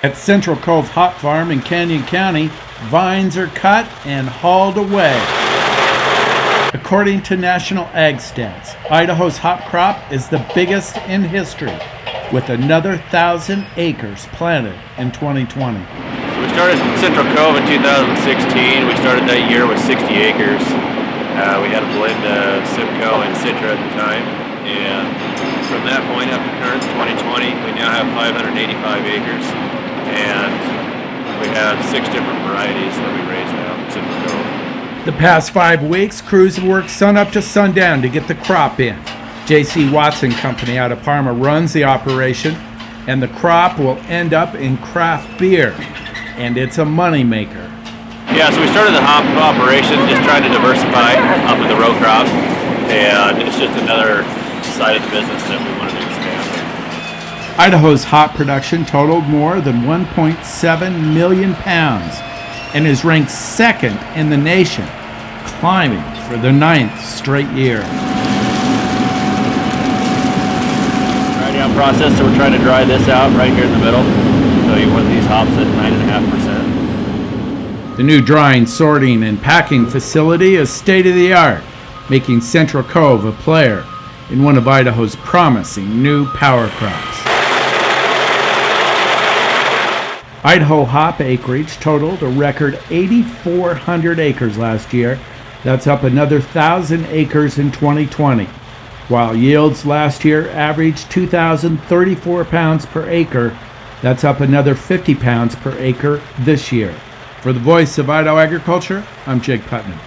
At Central Cove Hop Farm in Canyon County, vines are cut and hauled away. According to National Ag Stats, Idaho's hop crop is the biggest in history, with another 1,000 acres planted in 2020. So we started Central Cove in 2016. We started that year with 60 acres. We had a blend of Simcoe and Citra at the time. And from that point up to current 2020, we now have 585 acres. And we have 6 different varieties that we raise now in Central Cove. The past 5 weeks, crews have worked sun up to sundown to get the crop in. J.C. Watson Company out of Parma runs the operation, and the crop will end up in craft beer, and it's a moneymaker. Yeah, so we started the hop operation just trying to diversify off of the row crop, and it's just another side of the business that we wanted to expand. Idaho's hop production totaled more than 1.7 million pounds and is ranked second in the nation, climbing for the 9th straight year. Process, so we're trying to dry this out right here in the middle. Show you what these hops at 9.5%. The new drying, sorting, and packing facility is state-of-the-art, making Central Cove a player in one of Idaho's promising new power crops. Idaho hop acreage totaled a record 8,400 acres last year. That's up another 1,000 acres in 2020. While yields last year averaged 2,034 pounds per acre, that's up another 50 pounds per acre this year. For the Voice of Idaho Agriculture, I'm Jake Putnam.